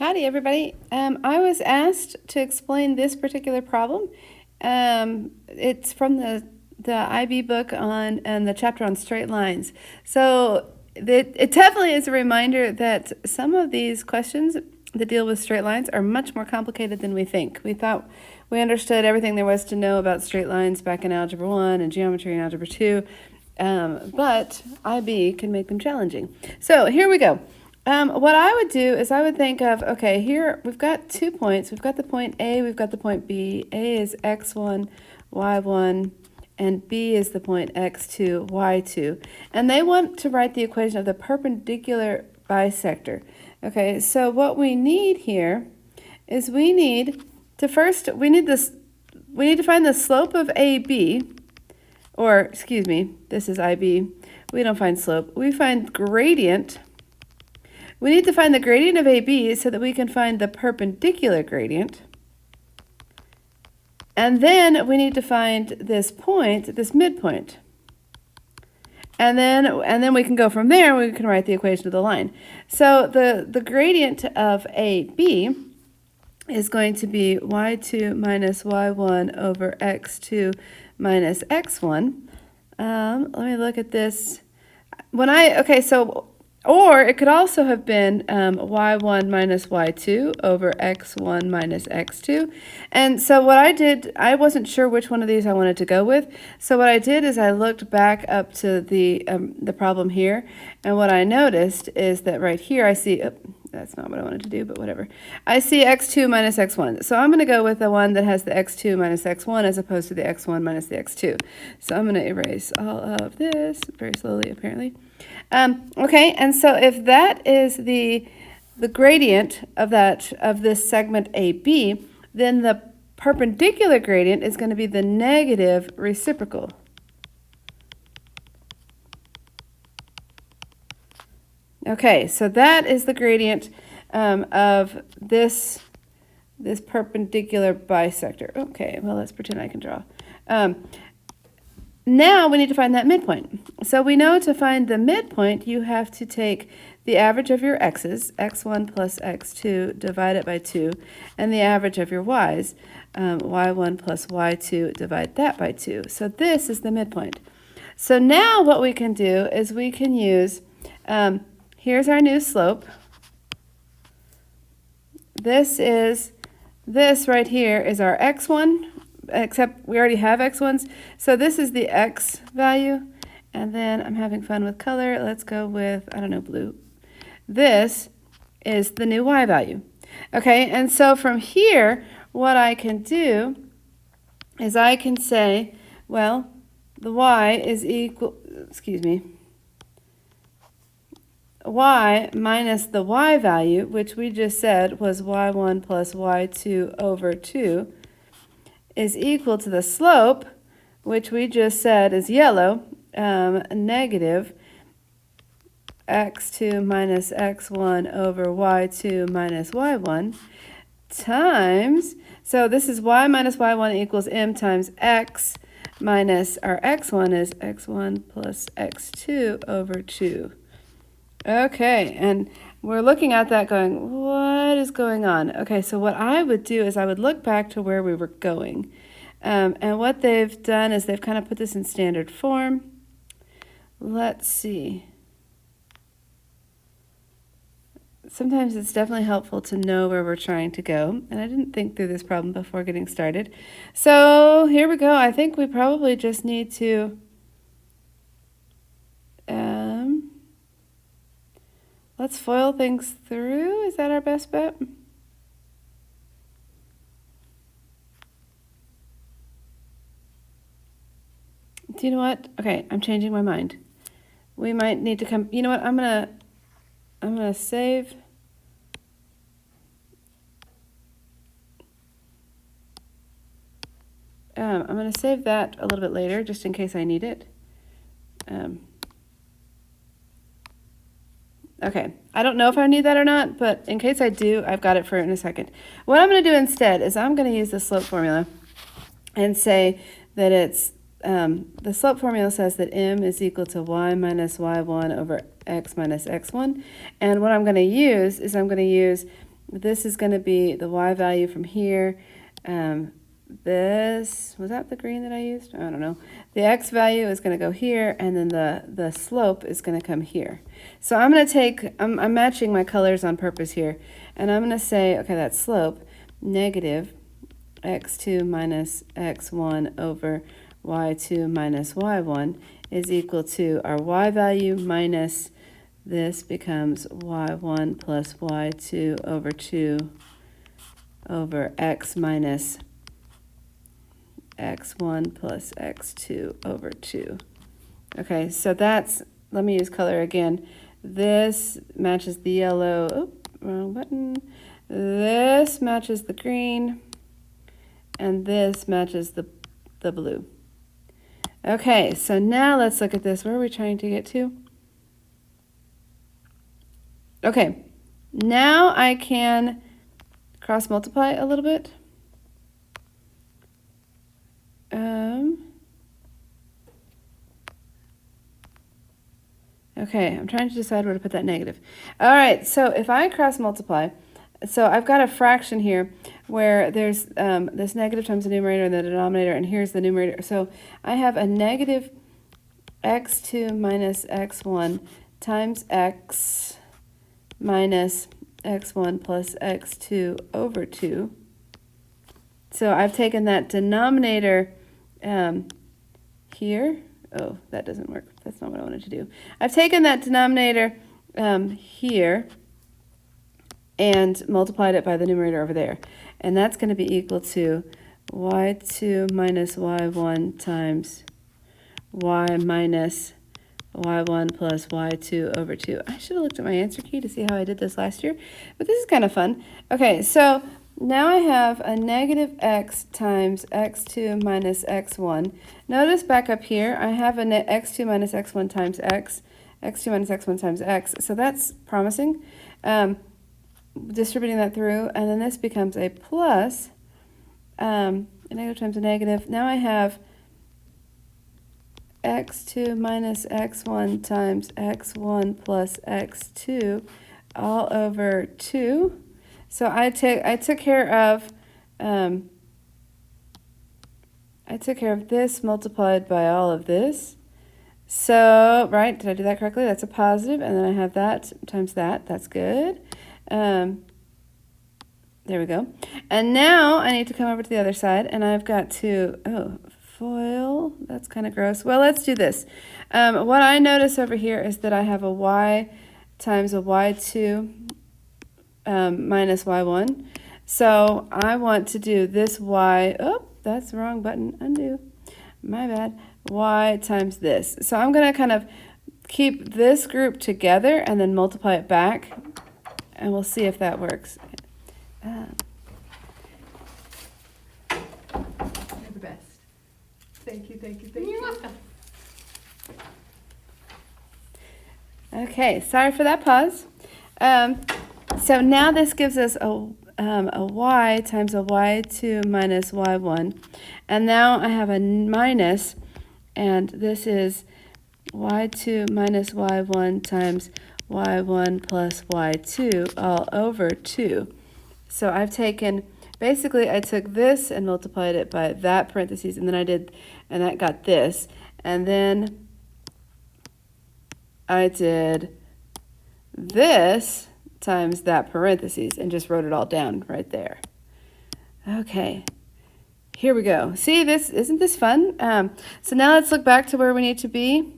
Howdy, everybody. I was asked to explain this particular problem. It's from the IB book on and the chapter on straight lines. So it definitely is a reminder that some of these questions that deal with straight lines are much more complicated than we think. We thought we understood everything there was to know about straight lines back in Algebra 1 and Geometry in Algebra 2, but IB can make them challenging. So here we go. What I would do is I would think of, okay, here we've got 2 points. We've got the point A, we've got the point B. A is x1, y1, and B is the point x2, y2. And they want to write the equation of the perpendicular bisector. Okay, so what we need here is we need to find the slope of AB, or excuse me, this is IB. We don't find slope. We find gradient. We need to find the gradient of AB so that we can find the perpendicular gradient. And then we need to find this point, this midpoint. And then we can go from there, we can write the equation of the line. So the gradient of AB is going to be y2 minus y1 over x2 minus x1. Let me look at this. Or it could also have been y1 minus y2 over x1 minus x2. And so what I did, I wasn't sure which one of these I wanted to go with. So what I did is I looked back up to the problem here. And what I noticed is that right here I see, that's not what I wanted to do, but whatever. I see x2 minus x1. So I'm going to go with the one that has the x2 minus x1 as opposed to the x1 minus the x2. So I'm going to erase all of this very slowly, apparently. Okay, and so if that is the gradient of this segment AB, then the perpendicular gradient is going to be the negative reciprocal. Okay, so that is the gradient of this perpendicular bisector. Okay, well, let's pretend I can draw. Now we need to find that midpoint. So we know to find the midpoint, you have to take the average of your x's, x1 plus x2, divide it by 2, and the average of your y's, y1 plus y2, divide that by 2. So this is the midpoint. So now what we can do is we can use, here's our new slope. This right here is our x1, except we already have x1s. So this is the x value, and then I'm having fun with color. Let's go with, I don't know, blue. This is the new y value. Okay, and so from here, what I can do is I can say, well, the y is equal, y minus the y value, which we just said was y1 plus y2 over 2, is equal to the slope, which we just said is yellow, negative x2 minus x1 over y2 minus y1 times, so this is y minus y1 equals m times x minus our x1 is x1 plus x2 over 2. Okay, and we're looking at that going, what is going on? Okay, so what I would do is I would look back to where we were going. And what they've done is they've kind of put this in standard form. Let's see. Sometimes it's definitely helpful to know where we're trying to go. And I didn't think through this problem before getting started. So here we go. I think we probably just need to let's FOIL things through. Is that our best bet? Do you know what? Okay, I'm changing my mind. We might need to come, you know what? I'm gonna save. I'm gonna save that a little bit later, just in case I need it. Okay, I don't know if I need that or not, but in case I do, I've got it for in a second. What I'm going to do instead is I'm going to use the slope formula and say that it's, the slope formula says that m is equal to y minus y1 over x minus x1. And what I'm going to use is I'm going to use This is going to be the y value from here. This, was that the green that I used? I don't know. The x value is going to go here, and then the slope is going to come here. So I'm going to take, I'm matching my colors on purpose here, and I'm going to say, okay, that slope, negative x2 minus x1 over y2 minus y1 is equal to our y value minus this becomes y1 plus y2 over 2 over x minus x1 plus x2 over 2. Okay, so that's, let me use color again. This matches the yellow, oh, wrong button. This matches the green, and this matches the blue. Okay, so now let's look at this. Where are we trying to get to? Okay, now I can cross multiply a little bit. Okay, I'm trying to decide where to put that negative. All right, so if I cross multiply, so I've got a fraction here where there's this negative times the numerator and the denominator, and here's the numerator. So I have a negative x2 minus x1 times x minus x1 plus x2 over 2. So I've taken that denominator here. Oh, that doesn't work. That's not what I wanted to do. I've taken that denominator here and multiplied it by the numerator over there. And that's going to be equal to y2 minus y1 times y minus y1 plus y2 over 2. I should have looked at my answer key to see how I did this last year, but this is kind of fun. Okay, so now I have a negative x times x2 minus x1. Notice back up here, I have a x2 minus x1 times x, x2 minus x1 times x, so that's promising. Distributing that through, and then this becomes a plus, a negative times a negative. Now I have x2 minus x1 times x1 plus x2 all over 2. So I took care of this multiplied by all of this. So, right, did I do that correctly? That's a positive, and then I have that times that. That's good. There we go. And now I need to come over to the other side, and I've got to, foil, that's kind of gross. Well, let's do this. What I notice over here is that I have a y times a y2 minus y1. So I want to do this y, oh, that's the wrong button, undo, my bad, y times this. So I'm going to kind of keep this group together and then multiply it back, and we'll see if that works. You're the best. Thank you, thank you, thank you. You're welcome. Okay, sorry for that pause. So now this gives us a y times a y2 minus y1. And now I have a minus, and this is y2 minus y1 times y1 plus y2 all over 2. So I've taken, basically I took this and multiplied it by that parentheses, and then and that got this. And then I did this times that parentheses and just wrote it all down right there. Okay, here we go. See, isn't this fun? So now let's look back to where we need to be.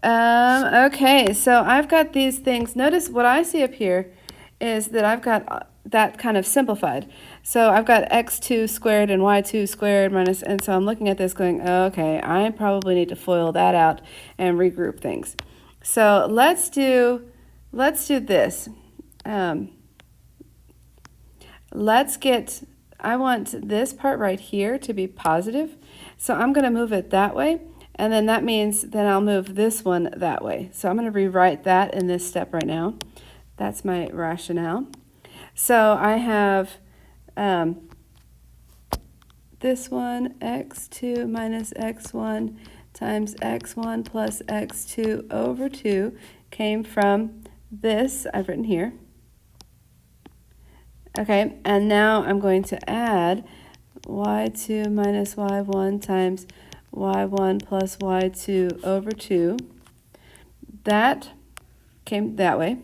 Okay, so I've got these things. Notice what I see up here is that I've got that kind of simplified. So I've got x2 squared and y2 squared minus, and so I'm looking at this going, okay, I probably need to FOIL that out and regroup things. So let's do this. I want this part right here to be positive. So I'm going to move it that way. And then that means then I'll move this one that way. So I'm going to rewrite that in this step right now. That's my rationale. So I have this one, x2 minus x1 times x1 plus x2 over 2 came from this I've written here. Okay, and now I'm going to add y2 minus y1 times y1 plus y2 over 2. That came that way.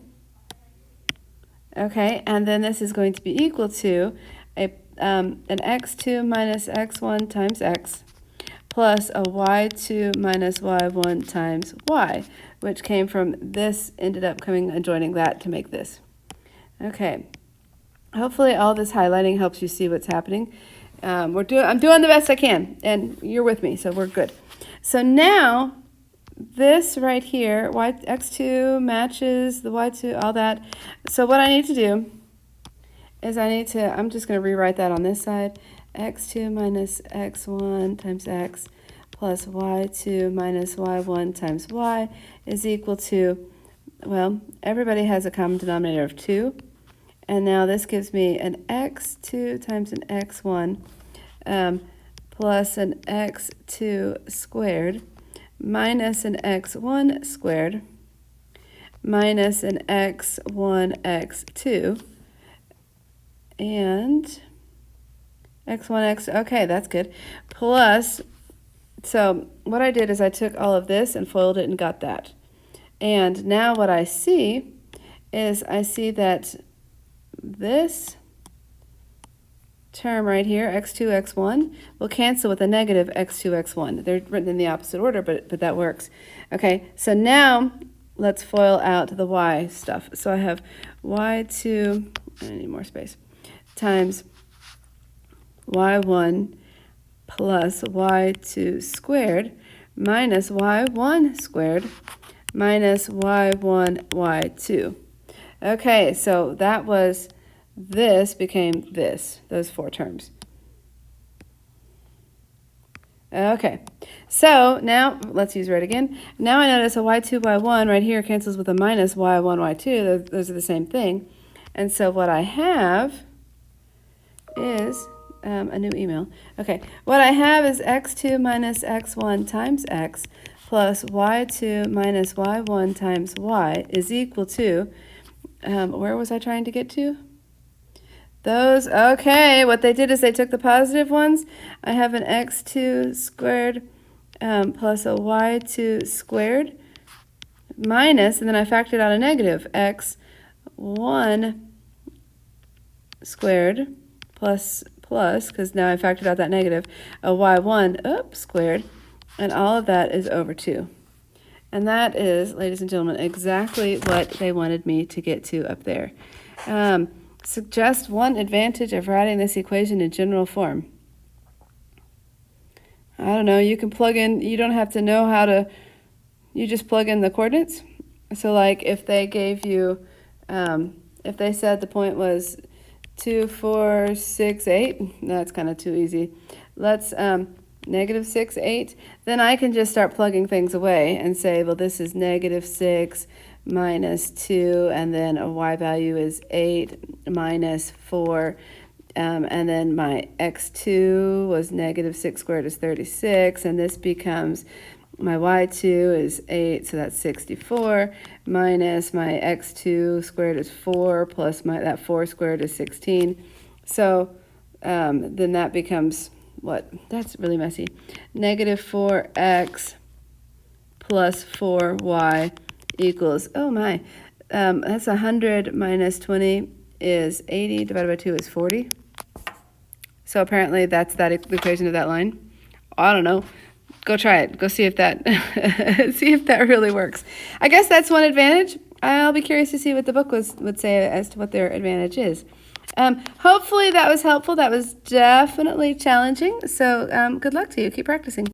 Okay, and then this is going to be equal to an x2 minus x1 times x plus a y2 minus y1 times y, which came from this, ended up coming and joining that to make this. Okay, hopefully all this highlighting helps you see what's happening. I'm doing the best I can, and you're with me, so we're good. So now, this right here, x2 matches the y2, all that. So what I need to do is I'm just going to rewrite that on this side. X2 minus x1 times x plus y2 minus y1 times y is equal to, well, everybody has a common denominator of 2. And now this gives me an x2 times an x1 plus an x2 squared minus an x1 squared minus an x1 x2 and x1 okay, that's good, plus, so what I did is I took all of this and FOILed it and got that. And now what I see is I see that this term right here, x2, x1, will cancel with a negative x2, x1. They're written in the opposite order, but that works. Okay, so now let's FOIL out the y stuff. So I have y2, I need more space, times y1 plus y2 squared minus y1 squared minus y1 y2. Okay, so that was, this became this, those 4 terms. Okay, so now let's use red again. Now I notice a y2, y1 right here cancels with a minus y1, y2. Those are the same thing. And so what I have is a new email. Okay, what I have is x2 minus x1 times x plus y2 minus y1 times y is equal to, where was I trying to get to? Those, okay, what they did is they took the positive ones. I have an x2 squared plus a y2 squared minus, and then I factored out a negative, x1 squared plus, because now I factored out that negative, a y1 squared, and all of that is over 2. And that is, ladies and gentlemen, exactly what they wanted me to get to up there. Suggest one advantage of writing this equation in general form. I don't know, you can plug in, you don't have to know how to, you just plug in the coordinates. So like if they gave you, if they said the point was 2, 4, 6, 8, that's kind of too easy. Let's negative 6, 8, then I can just start plugging things away and say, well, this is negative 6 minus 2, and then a y value is 8 minus 4, and then my x2 was negative 6 squared is 36, and this becomes, my y2 is 8, so that's 64, minus my x2 squared is 4, plus that 4 squared is 16. So then that becomes, what? That's really messy. Negative 4x plus 4y equals, oh my, that's 100 minus 20 is 80, divided by 2 is 40. So apparently that's that equation of that line. I don't know. Go try it. Go see if that see if that really works. I guess that's one advantage. I'll be curious to see what the book would say as to what their advantage is. Hopefully that was helpful. That was definitely challenging. So good luck to you. Keep practicing.